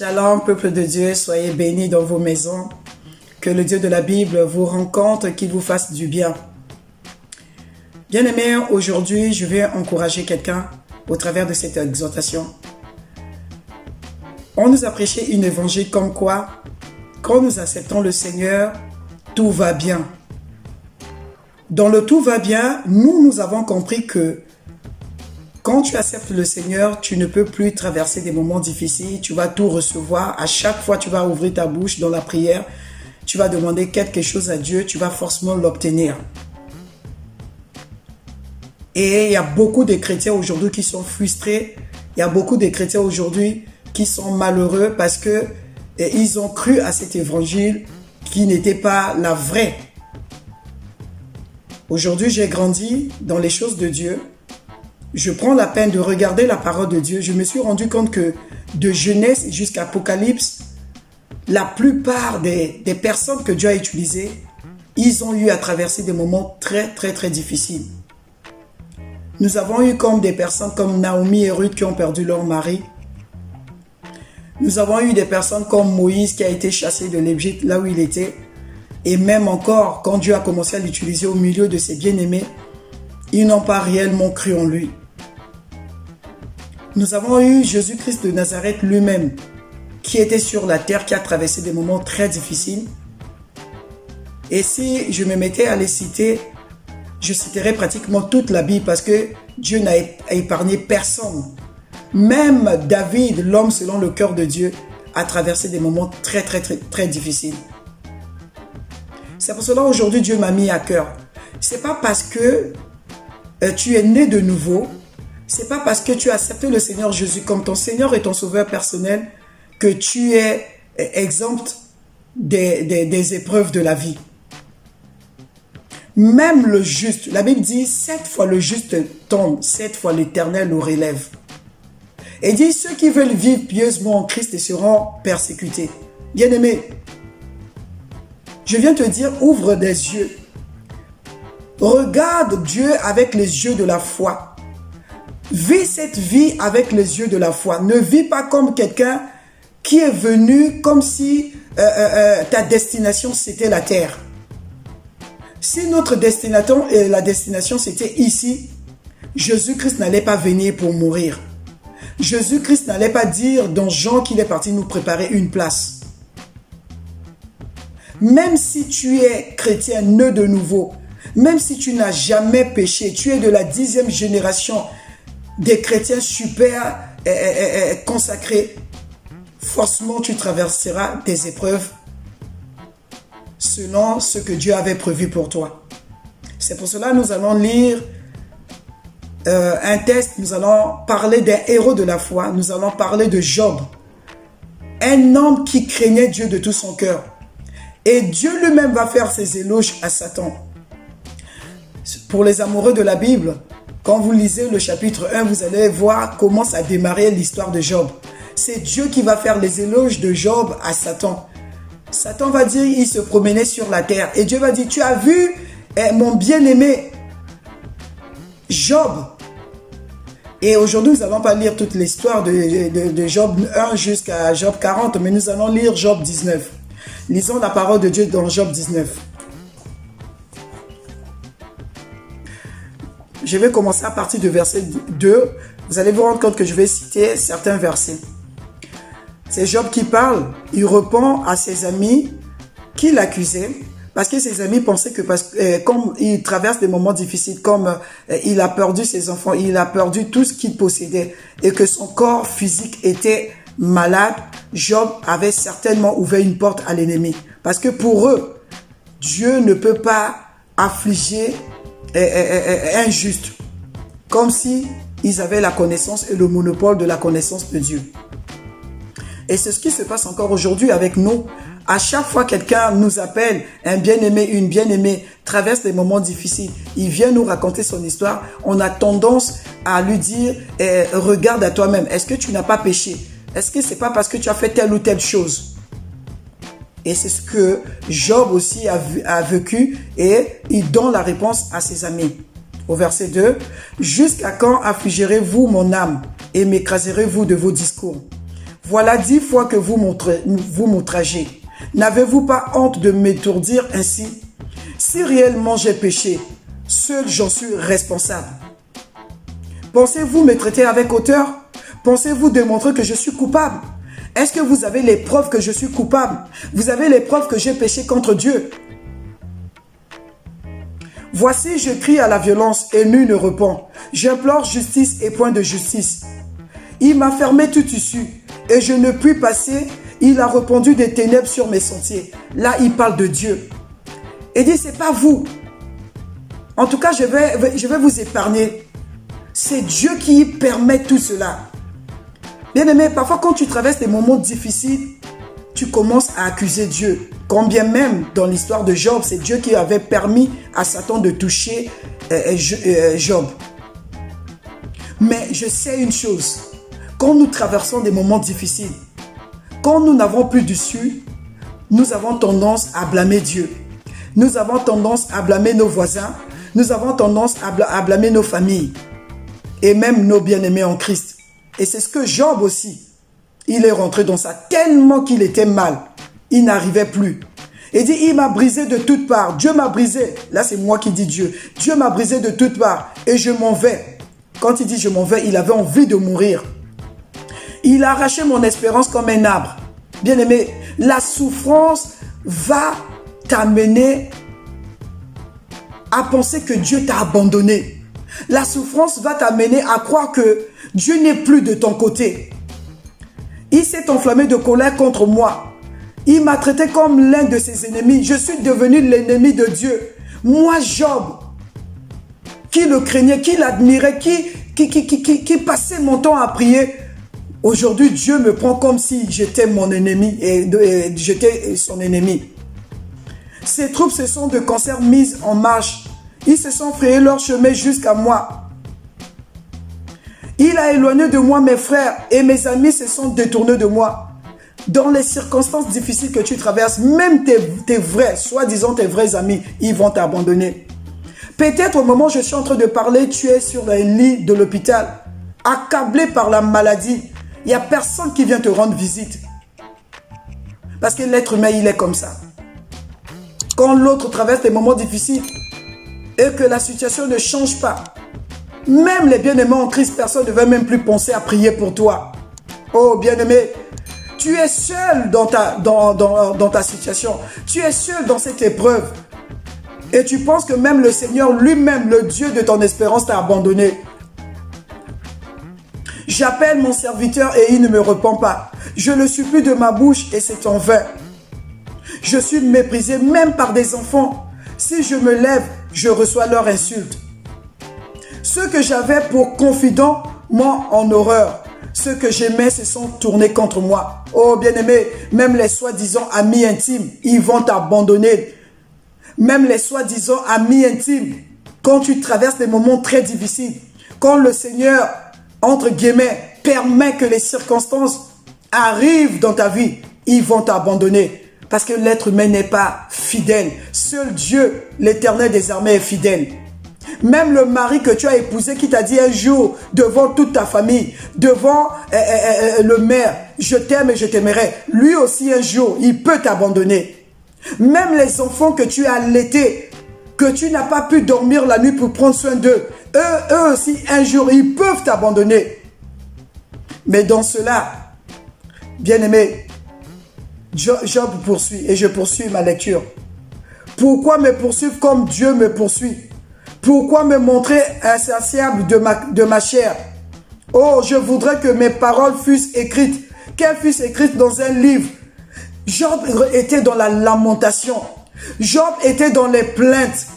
Shalom, peuple de Dieu, soyez bénis dans vos maisons. Que le Dieu de la Bible vous rencontre, qu'il vous fasse du bien. Bien-aimés, aujourd'hui, je vais encourager quelqu'un au travers de cette exhortation. On nous a prêché une évangile comme quoi, quand nous acceptons le Seigneur, tout va bien. Dans le tout va bien, nous avons compris que quand tu acceptes le Seigneur, tu ne peux plus traverser des moments difficiles. Tu vas tout recevoir. À chaque fois, tu vas ouvrir ta bouche dans la prière. Tu vas demander quelque chose à Dieu. Tu vas forcément l'obtenir. Et il y a beaucoup de chrétiens aujourd'hui qui sont frustrés. Il y a beaucoup de chrétiens aujourd'hui qui sont malheureux parce que ils ont cru à cet évangile qui n'était pas la vraie. Aujourd'hui, j'ai grandi dans les choses de Dieu. Je prends la peine de regarder la parole de Dieu. Je me suis rendu compte que de Genèse jusqu'à Apocalypse, la plupart des personnes que Dieu a utilisées, ils ont eu à traverser des moments très difficiles. Nous avons eu comme des personnes comme Naomi et Ruth qui ont perdu leur mari. Nous avons eu des personnes comme Moïse qui a été chassé de l'Égypte là où il était. Et même encore, quand Dieu a commencé à l'utiliser au milieu de ses bien-aimés, ils n'ont pas réellement cru en lui. Nous avons eu Jésus-Christ de Nazareth lui-même, qui était sur la terre, qui a traversé des moments très difficiles. Et si je me mettais à les citer, je citerais pratiquement toute la Bible parce que Dieu n'a épargné personne. Même David, l'homme selon le cœur de Dieu, a traversé des moments très difficiles. C'est pour cela aujourd'hui Dieu m'a mis à cœur. C'est pas parce que tu es né de nouveau, c'est pas parce que tu as accepté le Seigneur Jésus comme ton Seigneur et ton Sauveur personnel que tu es exempt des épreuves de la vie. Même le juste, la Bible dit 7 fois le juste tombe, 7 fois l'Éternel le relève. Et dit ceux qui veulent vivre pieusement en Christ seront persécutés. Bien-aimé, je viens te dire, ouvre des yeux. Regarde Dieu avec les yeux de la foi. Vis cette vie avec les yeux de la foi. Ne vis pas comme quelqu'un qui est venu comme si ta destination c'était la terre. Si notre destination et la destination c'était ici, Jésus-Christ n'allait pas venir pour mourir. Jésus-Christ n'allait pas dire dans Jean qu'il est parti nous préparer une place. Même si tu es chrétien né de nouveau, même si tu n'as jamais péché, tu es de la 10e génération des chrétiens super consacrés, forcément tu traverseras des épreuves selon ce que Dieu avait prévu pour toi. C'est pour cela que nous allons lire un texte, nous allons parler des héros de la foi, nous allons parler de Job, un homme qui craignait Dieu de tout son cœur. Et Dieu lui-même va faire ses éloges à Satan. Pour les amoureux de la Bible, quand vous lisez le chapitre 1, vous allez voir comment ça a démarré l'histoire de Job. C'est Dieu qui va faire les éloges de Job à Satan. Satan va dire, il se promenait sur la terre. Et Dieu va dire, tu as vu mon bien-aimé Job. Et aujourd'hui, nous n'allons pas lire toute l'histoire de Job 1 jusqu'à Job 40, mais nous allons lire Job 19. Lisons la parole de Dieu dans Job 19. Je vais commencer à partir de verset 2. Vous allez vous rendre compte que je vais citer certains versets. C'est Job qui parle. Il répond à ses amis qui l'accusaient. Parce que ses amis pensaient que comme il traverse des moments difficiles, comme il a perdu ses enfants, il a perdu tout ce qu'il possédait et que son corps physique était malade, Job avait certainement ouvert une porte à l'ennemi. Parce que pour eux, Dieu ne peut pas affliger un juste. Comme si ils avaient la connaissance et le monopole de la connaissance de Dieu. Et c'est ce qui se passe encore aujourd'hui avec nous. À chaque fois quelqu'un nous appelle, un bien-aimé, une bien-aimée, traverse des moments difficiles, il vient nous raconter son histoire, on a tendance à lui dire, regarde à toi-même, est-ce que tu n'as pas péché? Est-ce que c'est pas parce que tu as fait telle ou telle chose? Et c'est ce que Job aussi a vécu et il donne la réponse à ses amis. Au verset 2, « Jusqu'à quand affligerez-vous mon âme et m'écraserez-vous de vos discours? Voilà 10 fois que vous m'outragez. N'avez-vous pas honte de m'étourdir ainsi? Si réellement j'ai péché, seul j'en suis responsable. Pensez-vous me traiter avec hauteur? Pensez-vous démontrer que je suis coupable? Est-ce que vous avez les preuves que je suis coupable? Vous avez les preuves que j'ai péché contre Dieu? Voici, je crie à la violence et nul ne répond. J'implore justice et point de justice. Il m'a fermé toute issue et je ne puis passer. Il a répandu des ténèbres sur mes sentiers. Là, il parle de Dieu. Et dit, c'est pas vous. En tout cas, je vais vous épargner. C'est Dieu qui permet tout cela. Bien-aimé, parfois quand tu traverses des moments difficiles, tu commences à accuser Dieu. Quand bien même, dans l'histoire de Job, c'est Dieu qui avait permis à Satan de toucher Job. Mais je sais une chose. Quand nous traversons des moments difficiles, quand nous n'avons plus d'issue, nous avons tendance à blâmer Dieu. Nous avons tendance à blâmer nos voisins. Nous avons tendance à blâmer nos familles. Et même nos bien-aimés en Christ. Et c'est ce que Job aussi, il est rentré dans ça tellement qu'il était mal. Il n'arrivait plus. Il dit, il m'a brisé de toutes parts. Dieu m'a brisé. Là, c'est moi qui dis Dieu. Dieu m'a brisé de toutes parts. Et je m'en vais. Quand il dit je m'en vais, il avait envie de mourir. Il a arraché mon espérance comme un arbre. Bien-aimé, la souffrance va t'amener à penser que Dieu t'a abandonné. La souffrance va t'amener à croire que Dieu n'est plus de ton côté. Il s'est enflammé de colère contre moi. Il m'a traité comme l'un de ses ennemis. Je suis devenu l'ennemi de Dieu. Moi, Job, qui le craignait, qui l'admirait, qui passait mon temps à prier. Aujourd'hui, Dieu me prend comme si j'étais mon ennemi et j'étais son ennemi. Ces troupes se sont de concert mises en marche. Ils se sont frayés leur chemin jusqu'à moi. Il a éloigné de moi mes frères et mes amis se sont détournés de moi. Dans les circonstances difficiles que tu traverses, même tes vrais, soi-disant tes vrais amis, ils vont t'abandonner. Peut-être au moment où je suis en train de parler, tu es sur un lit de l'hôpital, accablé par la maladie. Il n'y a personne qui vient te rendre visite. Parce que l'être humain, il est comme ça. Quand l'autre traverse des moments difficiles et que la situation ne change pas, même les bien-aimés en Christ, personne ne va même plus penser à prier pour toi. Oh bien-aimé, tu es seul dans ta situation. Tu es seul dans cette épreuve. Et tu penses que même le Seigneur lui-même, le Dieu de ton espérance, t'a abandonné. J'appelle mon serviteur et il ne me répond pas. Je le supplie de ma bouche et c'est en vain. Je suis méprisé même par des enfants. Si je me lève, je reçois leur insulte. Ceux que j'avais pour confidents m'ont en horreur. Ceux que j'aimais se sont tournés contre moi. Oh bien-aimé, même les soi-disant amis intimes, ils vont t'abandonner. Même les soi-disant amis intimes, quand tu traverses des moments très difficiles, quand le Seigneur, entre guillemets, permet que les circonstances arrivent dans ta vie, ils vont t'abandonner. Parce que l'être humain n'est pas fidèle. Seul Dieu, l'Éternel des armées, est fidèle. Même le mari que tu as épousé qui t'a dit un jour, devant toute ta famille, devant le maire, je t'aime et je t'aimerai. Lui aussi un jour, il peut t'abandonner. Même les enfants que tu as allaités, que tu n'as pas pu dormir la nuit pour prendre soin d'eux, eux aussi un jour, ils peuvent t'abandonner. Mais dans cela, bien-aimé, Job poursuit et je poursuis ma lecture. Pourquoi me poursuivre comme Dieu me poursuit? Pourquoi me montrer insatiable de ma chair? Oh, je voudrais que mes paroles fussent écrites, qu'elles fussent écrites dans un livre. Job était dans la lamentation. Job était dans les plaintes.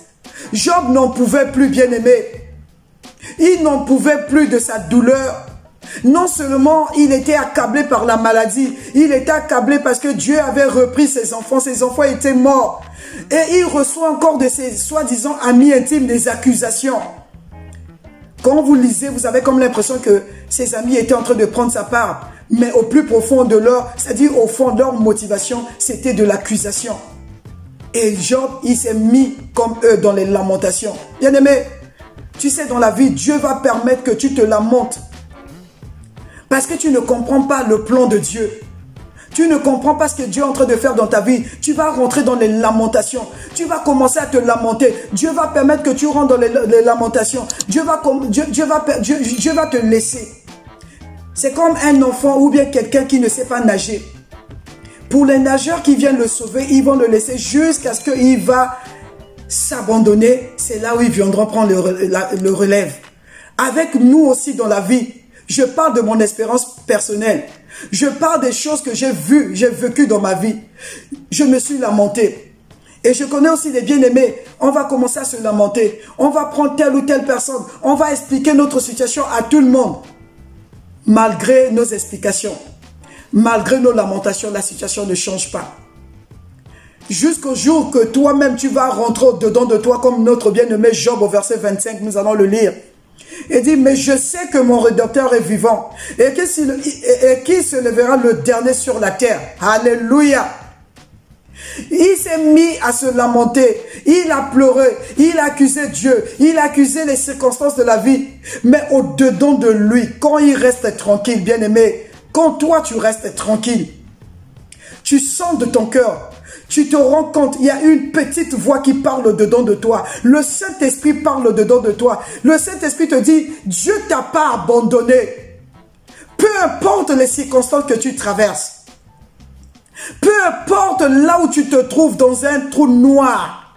Job n'en pouvait plus, bien-aimé. Il n'en pouvait plus de sa douleur. Non seulement il était accablé par la maladie, il était accablé parce que Dieu avait repris ses enfants étaient morts. Et il reçoit encore de ses soi-disant amis intimes des accusations. Quand vous lisez, vous avez comme l'impression que ses amis étaient en train de prendre sa part. Mais au plus profond de leur, c'est-à-dire au fond de leur motivation, c'était de l'accusation. Et Job, il s'est mis comme eux dans les lamentations. Bien-aimé, tu sais, dans la vie, Dieu va permettre que tu te lamentes. Parce que tu ne comprends pas le plan de Dieu. Tu ne comprends pas ce que Dieu est en train de faire dans ta vie. Tu vas rentrer dans les lamentations. Tu vas commencer à te lamenter. Dieu va permettre que tu rentres dans les lamentations. Dieu va te laisser. C'est comme un enfant ou bien quelqu'un qui ne sait pas nager. Pour les nageurs qui viennent le sauver, ils vont le laisser jusqu'à ce qu'il va s'abandonner. C'est là où ils viendront prendre le relève. Avec nous aussi dans la vie, je parle de mon expérience personnelle. Je parle des choses que j'ai vues, j'ai vécues dans ma vie. Je me suis lamenté. Et je connais aussi des bien-aimés. On va commencer à se lamenter. On va prendre telle ou telle personne. On va expliquer notre situation à tout le monde. Malgré nos explications, malgré nos lamentations, la situation ne change pas. Jusqu'au jour que toi-même, tu vas rentrer au-dedans de toi, comme notre bien-aimé Job au verset 25, nous allons le lire. Il dit, mais je sais que mon Rédempteur est vivant et qui se lèvera le dernier sur la terre. Alléluia. Il s'est mis à se lamenter, il a pleuré, il a accusé Dieu, il a accusé les circonstances de la vie. Mais au-dedans de lui, quand il reste tranquille, bien-aimé, quand toi tu restes tranquille, tu sens de ton cœur, tu te rends compte, il y a une petite voix qui parle dedans de toi. Le Saint-Esprit parle dedans de toi. Le Saint-Esprit te dit, Dieu ne t'a pas abandonné. Peu importe les circonstances que tu traverses. Peu importe là où tu te trouves dans un trou noir.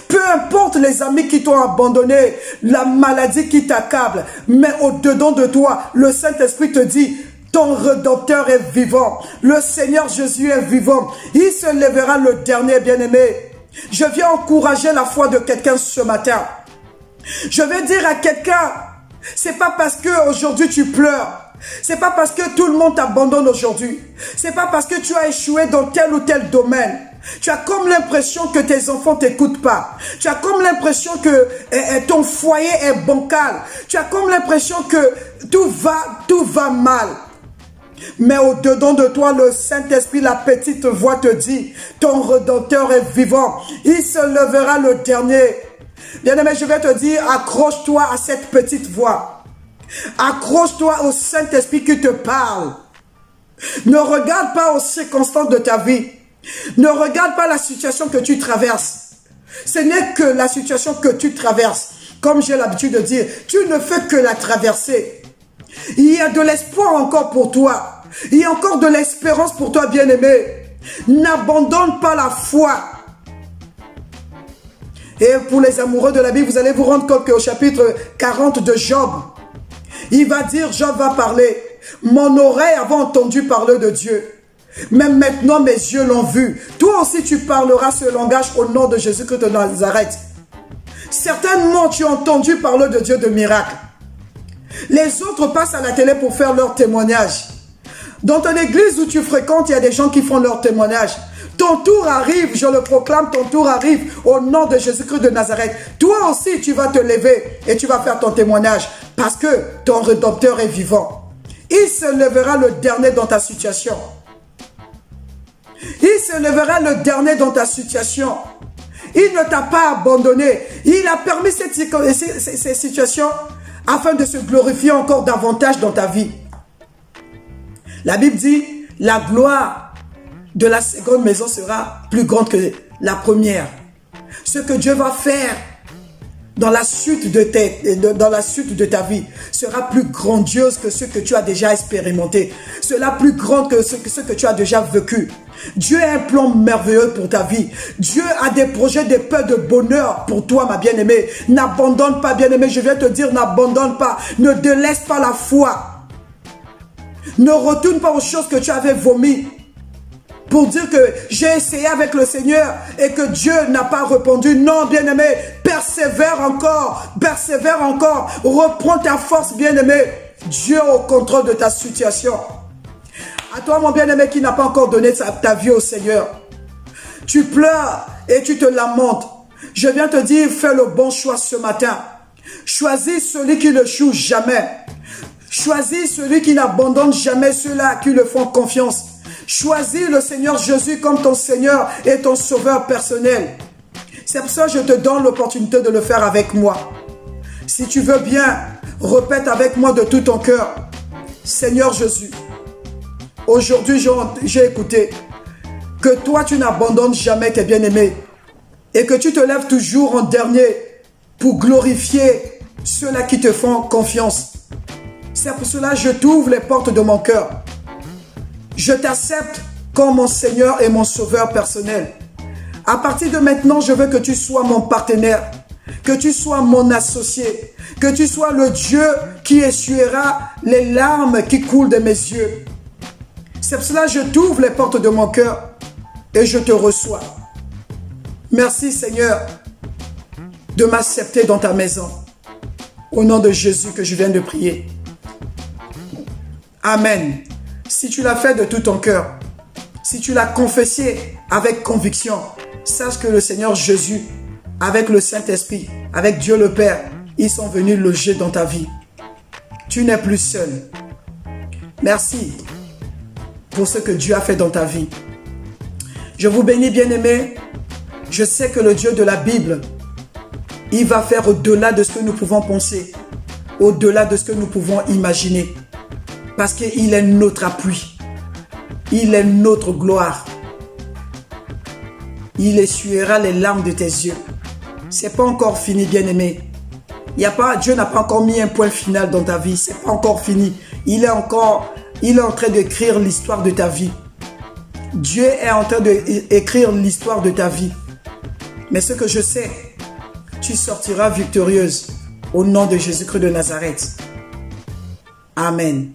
Peu importe les amis qui t'ont abandonné, la maladie qui t'accable. Mais au-dedans de toi, le Saint-Esprit te dit, ton Rédempteur est vivant. Le Seigneur Jésus est vivant. Il se lèvera le dernier, bien-aimé. Je viens encourager la foi de quelqu'un ce matin. Je vais dire à quelqu'un, c'est pas parce que aujourd'hui tu pleures. C'est pas parce que tout le monde t'abandonne aujourd'hui. C'est pas parce que tu as échoué dans tel ou tel domaine. Tu as comme l'impression que tes enfants ne t'écoutent pas. Tu as comme l'impression que ton foyer est bancal. Tu as comme l'impression que tout va mal. Mais au-dedans de toi, le Saint-Esprit, la petite voix te dit, ton Rédempteur est vivant. Il se lèvera le dernier. Bien-aimé, je vais te dire, accroche-toi à cette petite voix. Accroche-toi au Saint-Esprit qui te parle. Ne regarde pas aux circonstances de ta vie. Ne regarde pas la situation que tu traverses. Ce n'est que la situation que tu traverses. Comme j'ai l'habitude de dire, tu ne fais que la traverser. Il y a de l'espoir encore pour toi. Il y a encore de l'espérance pour toi, bien-aimé. N'abandonne pas la foi. Et pour les amoureux de la Bible, vous allez vous rendre compte qu'au chapitre 40 de Job, il va dire, Job va parler, mon oreille avait entendu parler de Dieu. Mais maintenant mes yeux l'ont vu. Toi aussi tu parleras ce langage au nom de Jésus-Christ de Nazareth. Certainement tu as entendu parler de Dieu de miracles. Les autres passent à la télé pour faire leur témoignage. Dans ton église où tu fréquentes, il y a des gens qui font leur témoignage. Ton tour arrive, je le proclame, ton tour arrive au nom de Jésus-Christ de Nazareth. Toi aussi, tu vas te lever et tu vas faire ton témoignage parce que ton Rédempteur est vivant. Il se lèvera le dernier dans ta situation. Il se lèvera le dernier dans ta situation. Il ne t'a pas abandonné. Il a permis ces situations afin de se glorifier encore davantage dans ta vie. La Bible dit, la gloire de la seconde maison sera plus grande que la première. Ce que Dieu va faire dans la suite de ta vie sera plus grandiose que ce que tu as déjà expérimenté. Sera plus grand que ce que tu as déjà vécu. Dieu a un plan merveilleux pour ta vie. Dieu a des projets, des peurs de bonheur pour toi, ma bien-aimée. N'abandonne pas, bien-aimée. Je viens te dire, n'abandonne pas. Ne délaisse pas la foi. Ne retourne pas aux choses que tu avais vomies. Pour dire que j'ai essayé avec le Seigneur et que Dieu n'a pas répondu. Non, bien-aimé, persévère encore, reprends ta force, bien-aimé. Dieu est au contrôle de ta situation. À toi, mon bien-aimé, qui n'a pas encore donné ta vie au Seigneur. Tu pleures et tu te lamentes. Je viens te dire, fais le bon choix ce matin. Choisis celui qui ne choue jamais. Choisis celui qui n'abandonne jamais ceux-là qui le font confiance. Choisis le Seigneur Jésus comme ton Seigneur et ton Sauveur personnel. C'est pour ça que je te donne l'opportunité de le faire avec moi. Si tu veux bien, répète avec moi de tout ton cœur. Seigneur Jésus, aujourd'hui j'ai écouté que toi tu n'abandonnes jamais tes bien-aimés et que tu te lèves toujours en dernier pour glorifier ceux-là qui te font confiance. C'est pour cela que je t'ouvre les portes de mon cœur. Je t'accepte comme mon Seigneur et mon Sauveur personnel. À partir de maintenant, je veux que tu sois mon partenaire, que tu sois mon associé, que tu sois le Dieu qui essuiera les larmes qui coulent de mes yeux. C'est pour cela que je t'ouvre les portes de mon cœur et je te reçois. Merci Seigneur de m'accepter dans ta maison. Au nom de Jésus que je viens de prier. Amen. Si tu l'as fait de tout ton cœur, si tu l'as confessé avec conviction, sache que le Seigneur Jésus, avec le Saint-Esprit, avec Dieu le Père, ils sont venus loger dans ta vie. Tu n'es plus seul. Merci pour ce que Dieu a fait dans ta vie. Je vous bénis, bien-aimés. Je sais que le Dieu de la Bible, il va faire au-delà de ce que nous pouvons penser, au-delà de ce que nous pouvons imaginer. Parce qu'il est notre appui. Il est notre gloire. Il essuiera les larmes de tes yeux. C'est pas encore fini, bien-aimé. Dieu n'a pas encore mis un point final dans ta vie. C'est pas encore fini. Il est en train d'écrire l'histoire de ta vie. Dieu est en train d'écrire l'histoire de ta vie. Mais ce que je sais, tu sortiras victorieuse au nom de Jésus-Christ de Nazareth. Amen.